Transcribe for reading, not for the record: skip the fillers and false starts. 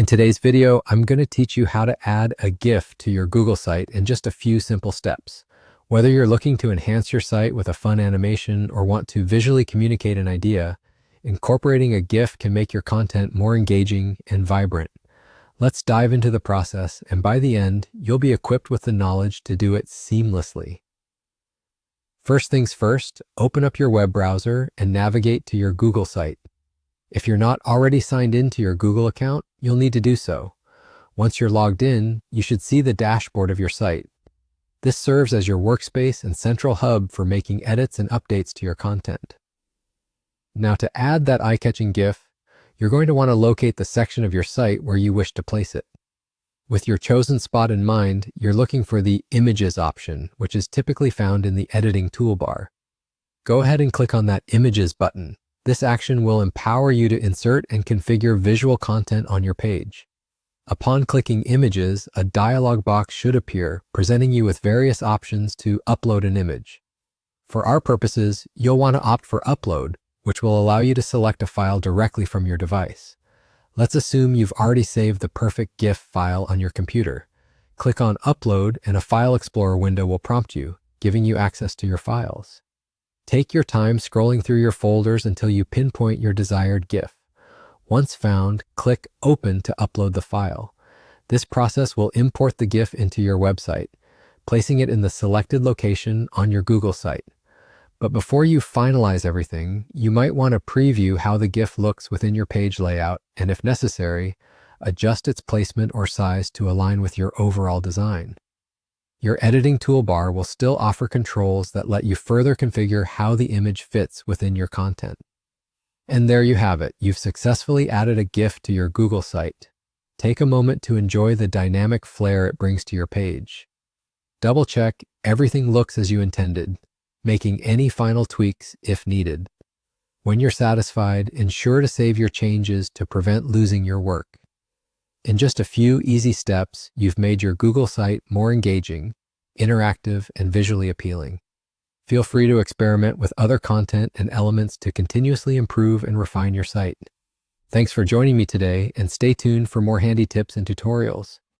In today's video, I'm going to teach you how to add a GIF to your Google site in just a few simple steps. Whether you're looking to enhance your site with a fun animation or want to visually communicate an idea, incorporating a GIF can make your content more engaging and vibrant. Let's dive into the process, and by the end, you'll be equipped with the knowledge to do it seamlessly. First things first, open up your web browser and navigate to your Google site. If you're not already signed into your Google account, you'll need to do so. Once you're logged in, you should see the dashboard of your site. This serves as your workspace and central hub for making edits and updates to your content. Now, to add that eye-catching GIF, you're going to want to locate the section of your site where you wish to place it. With your chosen spot in mind, you're looking for the Images option, which is typically found in the Editing toolbar. Go ahead and click on that Images button. This action will empower you to insert and configure visual content on your page. Upon clicking Images, a dialog box should appear, presenting you with various options to upload an image. For our purposes, you'll want to opt for Upload, which will allow you to select a file directly from your device. Let's assume you've already saved the perfect GIF file on your computer. Click on Upload and a File Explorer window will prompt you, giving you access to your files. Take your time scrolling through your folders until you pinpoint your desired GIF. Once found, click Open to upload the file. This process will import the GIF into your website, placing it in the selected location on your Google site. But before you finalize everything, you might want to preview how the GIF looks within your page layout and, if necessary, adjust its placement or size to align with your overall design. Your editing toolbar will still offer controls that let you further configure how the image fits within your content. And there you have it. You've successfully added a GIF to your Google site. Take a moment to enjoy the dynamic flair it brings to your page. Double check everything looks as you intended, making any final tweaks if needed. When you're satisfied, ensure to save your changes to prevent losing your work. In just a few easy steps, you've made your Google site more engaging, interactive, and visually appealing. Feel free to experiment with other content and elements to continuously improve and refine your site. Thanks for joining me today, and stay tuned for more handy tips and tutorials.